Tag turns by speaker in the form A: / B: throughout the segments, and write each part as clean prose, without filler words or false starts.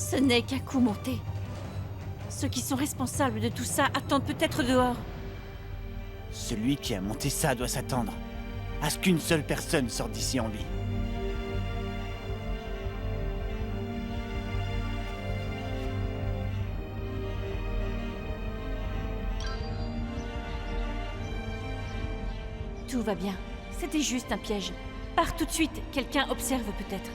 A: Ce n'est qu'un coup monté. Ceux qui sont responsables de tout ça attendent peut-être dehors.
B: Celui qui a monté ça doit s'attendre à ce qu'une seule personne sorte d'ici en vie.
A: Tout va bien. C'était juste un piège. Pars tout de suite, quelqu'un observe peut-être.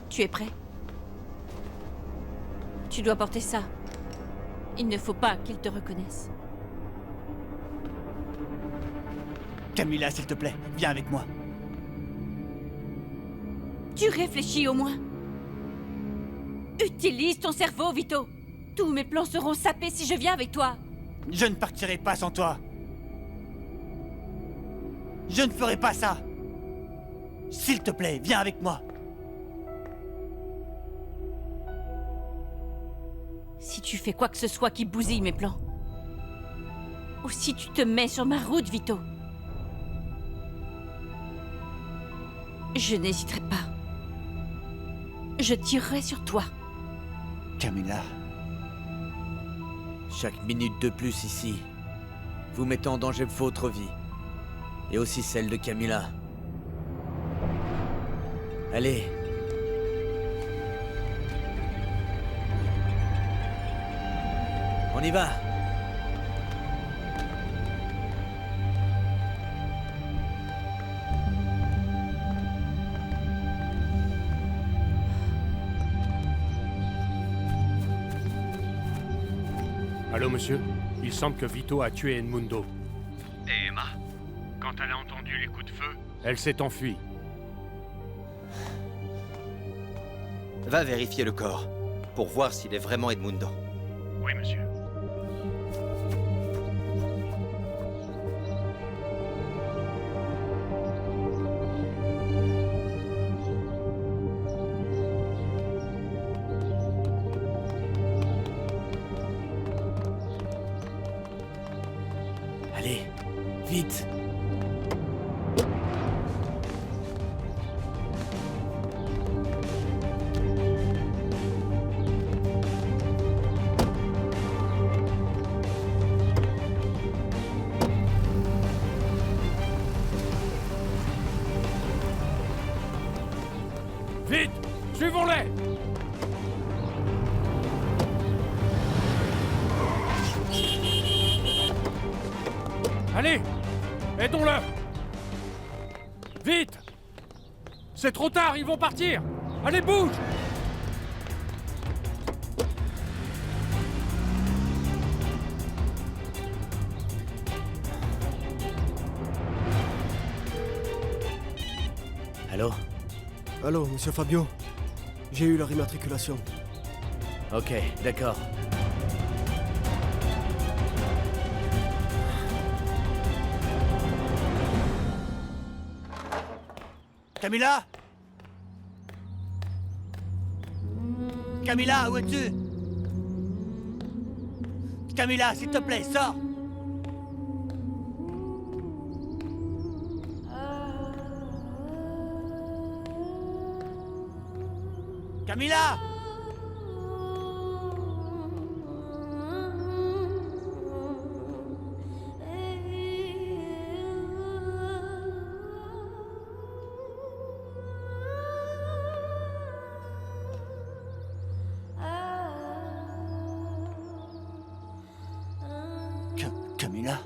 A: Tu es prêt? Tu dois porter ça. Il ne faut pas qu'ils te reconnaissent.
B: Camilla, s'il te plaît, viens avec moi.
A: Tu réfléchis au moins. Utilise ton cerveau, Vito. Tous mes plans seront sapés si je viens avec toi.
B: Je ne partirai pas sans toi. Je ne ferai pas ça. S'il te plaît, viens avec moi.
A: Si tu fais quoi que ce soit qui bousille mes plans, ou si tu te mets sur ma route, Vito, je n'hésiterai pas. Je tirerai sur toi.
B: Camilla,
C: Chaque minute de plus ici vous met en danger votre vie. Et aussi celle de Camilla. Allez. On y va.
D: Allô, monsieur? Il semble que Vito a tué Edmundo.
E: Et Emma? Quand elle a entendu les coups de feu?
D: Elle s'est enfuie.
F: Va vérifier le corps, pour voir s'il est vraiment Edmundo.
E: Oui, monsieur.
C: Allez, vite.
D: Vite! Suivons-les! Allez! Aidons-le! Vite! C'est trop tard, ils vont partir! Allez, bouge!
C: Allô?
G: Allô, monsieur Fabio. J'ai eu leur immatriculation.
C: Ok, d'accord.
B: Camilla? Camilla, où es-tu? Camilla, s'il te plaît, sors! Camilla! Camilla?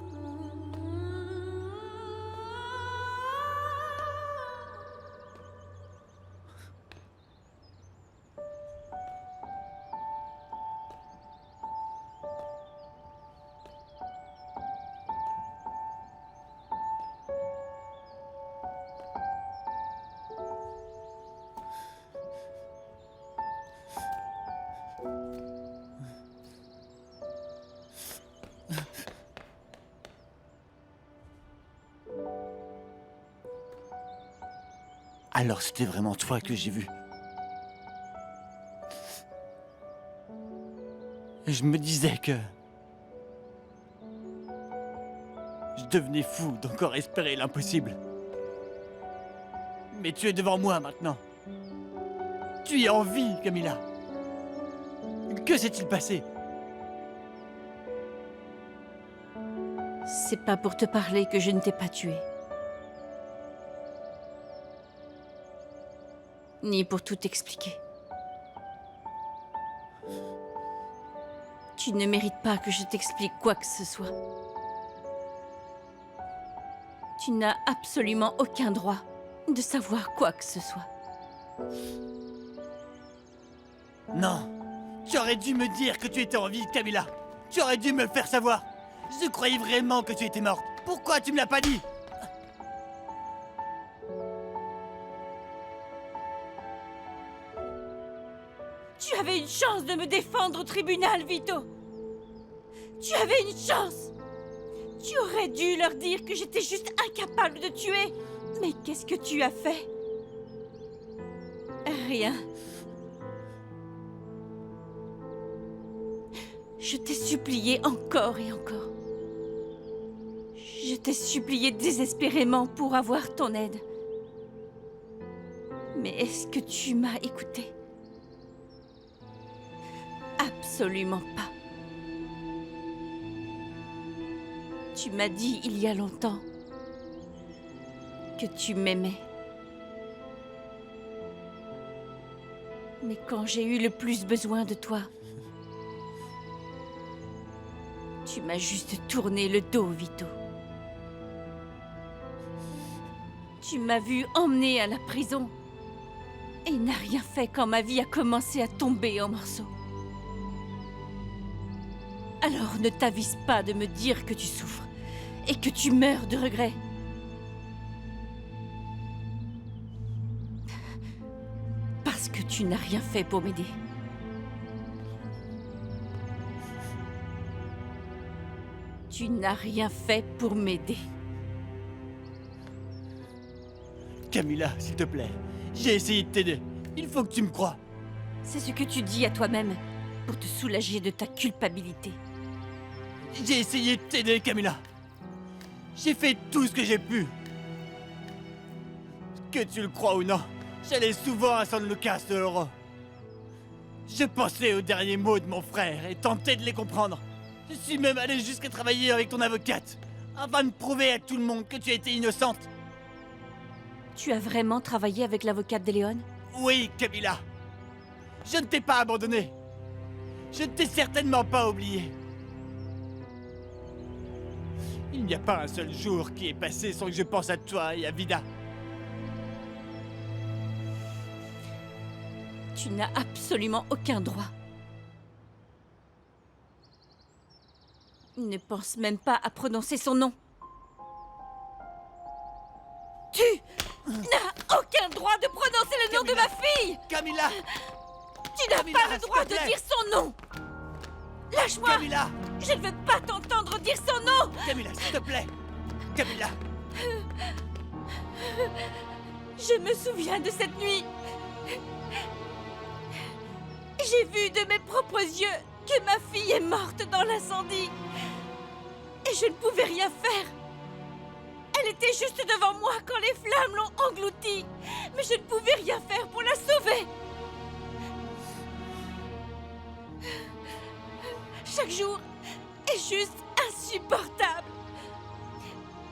B: Alors c'était vraiment toi que j'ai vu. Je me disais que... Je devenais fou d'encore espérer l'impossible. Mais tu es devant moi maintenant. Tu es en vie, Camilla. Que s'est-il passé?
A: C'est pas pour te parler que je ne t'ai pas tué. Ni pour tout expliquer. Tu ne mérites pas que je t'explique quoi que ce soit. Tu n'as absolument aucun droit de savoir quoi que ce soit.
B: Non. Tu aurais dû me dire que tu étais en vie, Camilla. Tu aurais dû me le faire savoir. Je croyais vraiment que tu étais morte. Pourquoi tu me l'as pas dit?
A: Tu avais une chance de me défendre au tribunal, Vito. Tu avais une chance. Tu aurais dû leur dire que j'étais juste incapable de tuer. Mais qu'est-ce que tu as fait? Rien. Je t'ai supplié encore et encore. Je t'ai supplié désespérément pour avoir ton aide. Mais est-ce que tu m'as écouté? Absolument pas. Tu m'as dit il y a longtemps que tu m'aimais. Mais quand j'ai eu le plus besoin de toi, tu m'as juste tourné le dos, Vito. Tu m'as vu emmener à la prison et n'as rien fait quand ma vie a commencé à tomber en morceaux. Alors ne t'avise pas de me dire que tu souffres et que tu meurs de regret. Parce que tu n'as rien fait pour m'aider. Tu n'as rien fait pour m'aider.
B: Camilla, s'il te plaît. J'ai essayé de t'aider. Il faut que tu me crois.
A: C'est ce que tu dis à toi-même pour te soulager de ta culpabilité.
B: J'ai essayé de t'aider, Camilla. J'ai fait tout ce que j'ai pu. Que tu le crois ou non, j'allais souvent à San Lucas de Oro. Je pensais aux derniers mots de mon frère et tentais de les comprendre. Je suis même allé jusqu'à travailler avec ton avocate, afin de prouver à tout le monde que tu étais innocente.
A: Tu as vraiment travaillé avec l'avocate d'Eleon?
B: Oui, Camilla. Je ne t'ai pas abandonné. Je ne t'ai certainement pas oublié. Il n'y a pas un seul jour qui est passé sans que je pense à toi et à Vida.
A: Tu n'as absolument aucun droit. Ne pense même pas à prononcer son nom. Tu n'as aucun droit de prononcer le nom de ma fille!
B: Camilla!
A: Tu n'as
B: Camilla,
A: pas le droit
B: s'il te
A: de
B: plaît.
A: dire son nom! Lâche-moi!
B: Camilla!
A: Je ne veux pas t'entendre dire son nom!
B: Camilla, s'il te plaît! Camilla!
A: Je me souviens de cette nuit. J'ai vu de mes propres yeux que ma fille est morte dans l'incendie. Et je ne pouvais rien faire. Elle était juste devant moi quand les flammes l'ont engloutie. Mais je ne pouvais rien faire pour la sauver. Chaque jour est juste insupportable.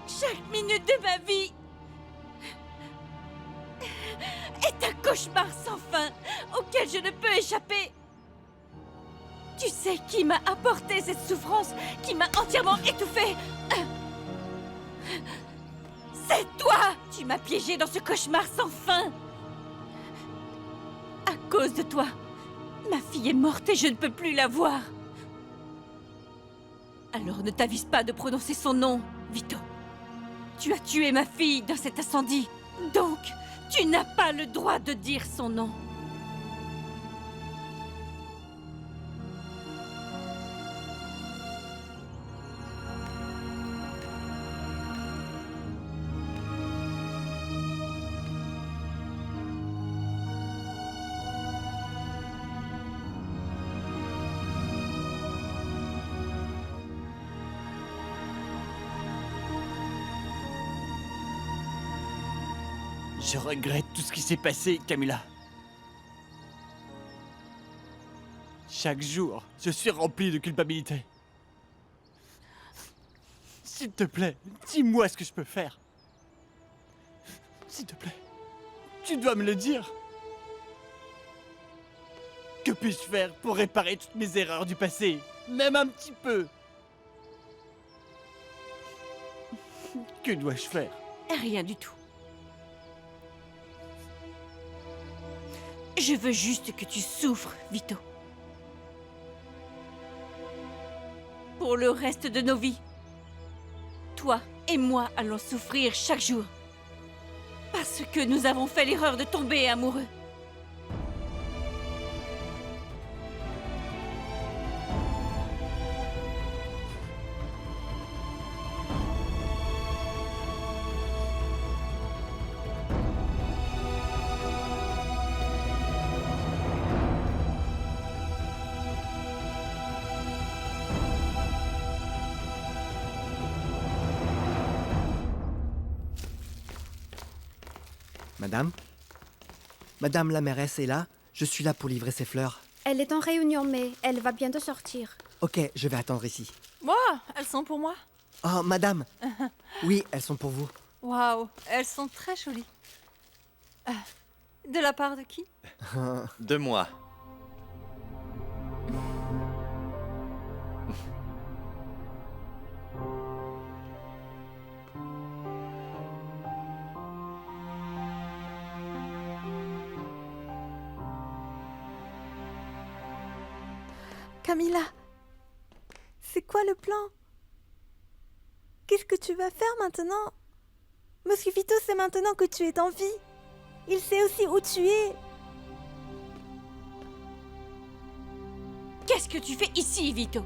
A: Chaque minute de ma vie est un cauchemar sans fin auquel je ne peux échapper. Tu sais qui m'a apporté cette souffrance, qui m'a entièrement étouffée? C'est toi! Tu m'as piégée dans ce cauchemar sans fin. À cause de toi, ma fille est morte et je ne peux plus la voir. Alors ne t'avise pas de prononcer son nom, Vito. Tu as tué ma fille dans cet incendie, donc tu n'as pas le droit de dire son nom.
B: Je regrette tout ce qui s'est passé, Camilla. Chaque jour, je suis rempli de culpabilité. S'il te plaît, dis-moi ce que je peux faire. S'il te plaît, tu dois me le dire. Que puis-je faire pour réparer toutes mes erreurs du passé, même un petit peu? Que dois-je faire?
A: Rien du tout. Je veux juste que tu souffres, Vito. Pour le reste de nos vies. Toi et moi allons souffrir chaque jour. Parce que nous avons fait l'erreur de tomber amoureux.
G: Madame? Madame la mairesse est là. Je suis là pour livrer ses fleurs.
H: Elle est en réunion, mais elle va bientôt sortir.
G: Ok, je vais attendre ici.
I: Moi, elles sont pour moi.
G: Oh, madame! Oui, elles sont pour vous.
I: Waouh, elles sont très jolies. De la part de qui?
F: De moi.
I: Camilla, c'est quoi le plan? Qu'est-ce que tu vas faire maintenant? Monsieur Vito sait maintenant que tu es en vie. Il sait aussi où tu es.
A: Qu'est-ce que tu fais ici, Vito?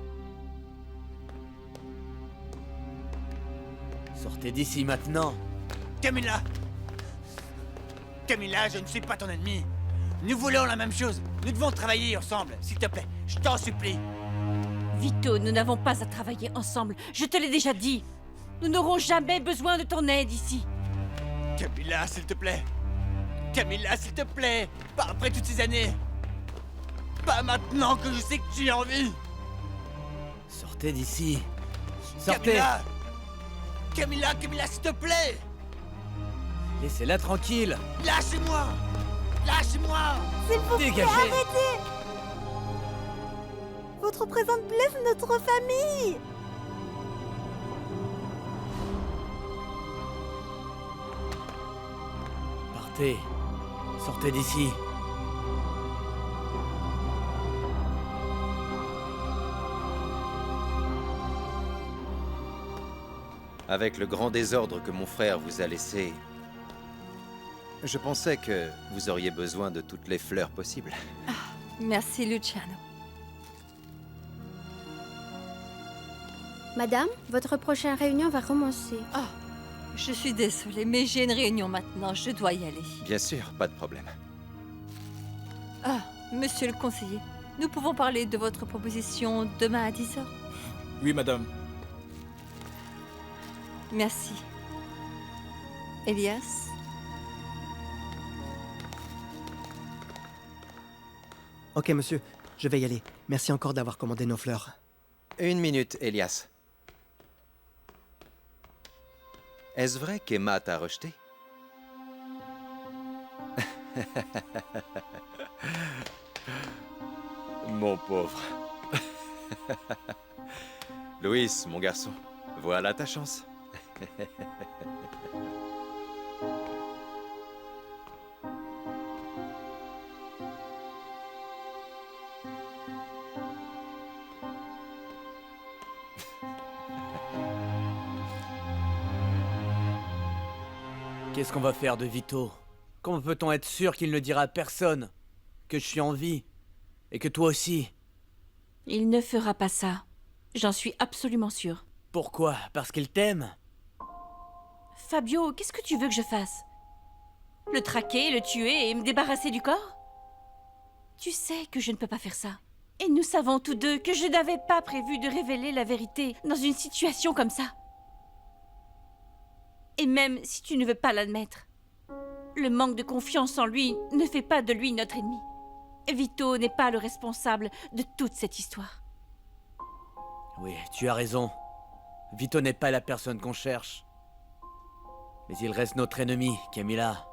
C: Sortez d'ici maintenant.
B: Camilla! Camilla, je ne suis pas ton ennemi. Nous voulons la même chose. Nous devons travailler ensemble, s'il te plaît. Je t'en supplie.
A: Vito, nous n'avons pas à travailler ensemble. Je te l'ai déjà dit. Nous n'aurons jamais besoin de ton aide ici.
B: Camilla, s'il te plaît. Camilla, s'il te plaît. Pas après toutes ces années. Pas maintenant que je sais que tu as envie.
C: Sortez d'ici. Sortez.
B: Camilla! Camilla, Camilla, s'il te plaît.
C: Laissez-la tranquille.
B: Lâchez-moi. Lâchez-moi.
I: S'il vous plaît,
C: Dégagez.
I: arrêtez! Votre présence blesse notre famille!
C: Partez. Sortez d'ici.
F: Avec le grand désordre que mon frère vous a laissé, je pensais que vous auriez besoin de toutes les fleurs possibles.
I: Merci, Luciano.
H: Madame, votre prochaine réunion va commencer.
I: Je suis désolée, mais j'ai une réunion maintenant. Je dois y aller.
F: Bien sûr, pas de problème.
I: Monsieur le conseiller, nous pouvons parler de votre proposition demain à 10h.
D: Oui, madame.
I: Merci. Elias?
G: Ok, monsieur, je vais y aller. Merci encore d'avoir commandé nos fleurs.
F: Une minute, Elias. Est-ce vrai qu'Emma t'a rejeté? Mon pauvre. Louis, mon garçon, voilà ta chance.
C: Qu'est-ce qu'on va faire de Vito? Comment peut-on être sûr qu'il ne dira à personne que je suis en vie? Et que toi aussi?
A: Il ne fera pas ça. J'en suis absolument sûre.
C: Pourquoi? Parce qu'il t'aime?
A: Fabio, qu'est-ce que tu veux que je fasse? Le traquer, le tuer et me débarrasser du corps? Tu sais que je ne peux pas faire ça. Et nous savons tous deux que je n'avais pas prévu de révéler la vérité dans une situation comme ça. Et même si tu ne veux pas l'admettre, Le manque de confiance en lui ne fait pas de lui notre ennemi. Vito n'est pas le responsable de toute cette histoire.
C: Oui, tu as raison. Vito n'est pas la personne qu'on cherche. Mais il reste notre ennemi, Camilla.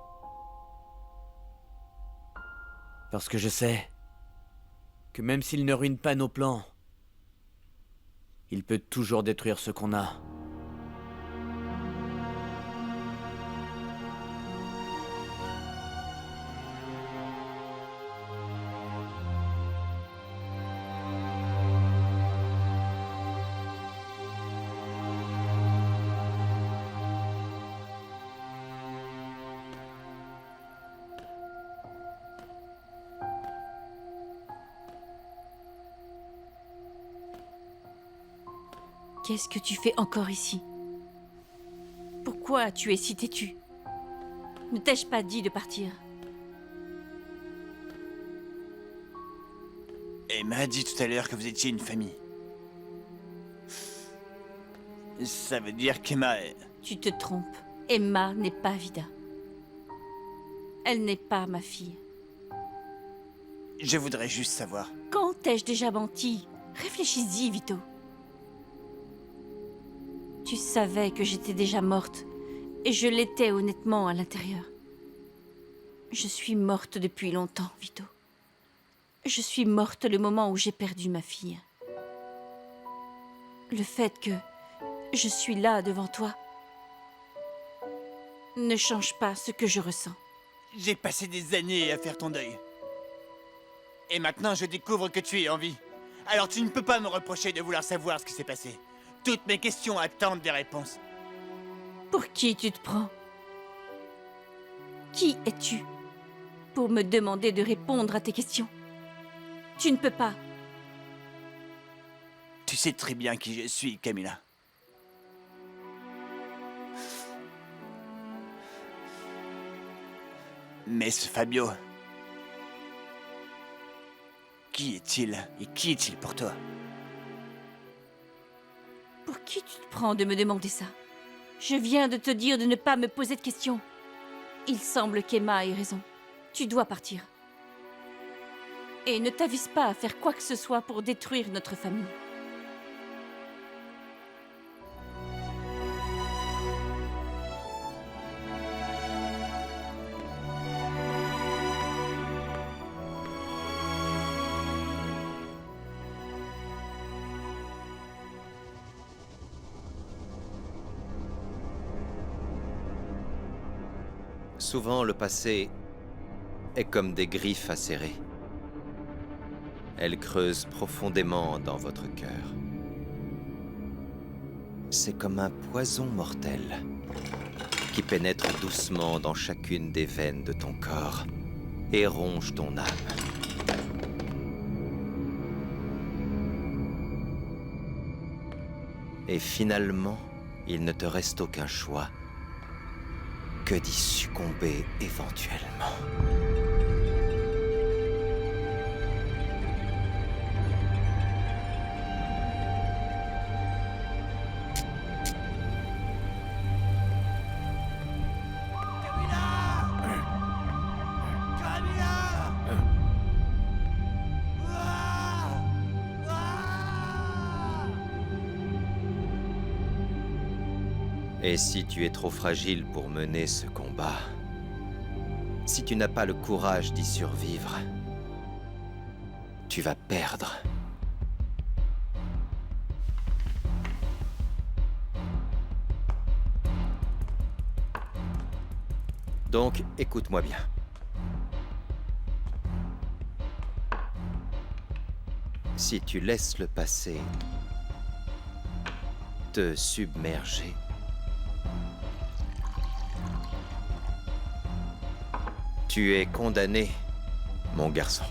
C: Parce que je sais que même s'il ne ruine pas nos plans, il peut toujours détruire ce qu'on a.
A: Qu'est-ce que tu fais encore ici? Pourquoi tu es si têtu? Ne t'ai-je pas dit de partir?
B: Emma a dit tout à l'heure que vous étiez une famille. Ça veut dire qu'Emma est...
A: Tu te trompes. Emma n'est pas Vida. Elle n'est pas ma fille.
B: Je voudrais juste savoir.
A: Quand t'ai-je déjà menti? Réfléchis-y, Vito. Tu savais que j'étais déjà morte, et je l'étais honnêtement à l'intérieur. Je suis morte depuis longtemps, Vito. Je suis morte le moment où j'ai perdu ma fille. Le fait que je suis là devant toi ne change pas ce que je ressens.
B: J'ai passé des années à faire ton deuil. Et maintenant, je découvre que tu es en vie. Alors tu ne peux pas me reprocher de vouloir savoir ce qui s'est passé. Toutes mes questions attendent des réponses.
A: Pour qui tu te prends? Qui es-tu pour me demander de répondre à tes questions? Tu ne peux pas.
B: Tu sais très bien qui je suis, Camilla. Mais ce Fabio... Qui est-il et qui est-il pour toi?
A: Pour qui tu te prends de me demander ça? Je viens de te dire de ne pas me poser de questions. Il semble qu'Emma ait raison. Tu dois partir. Et ne t'avise pas à faire quoi que ce soit pour détruire notre famille.
F: Souvent, le passé est comme des griffes acérées. Elles creusent profondément dans votre cœur. C'est comme un poison mortel qui pénètre doucement dans chacune des veines de ton corps et ronge ton âme. Et finalement, il ne te reste aucun choix que d'y succomber éventuellement. Et si tu es trop fragile pour mener ce combat, si tu n'as pas le courage d'y survivre, tu vas perdre. Donc, écoute-moi bien. Si tu laisses le passé te submerger, tu es condamné, mon garçon.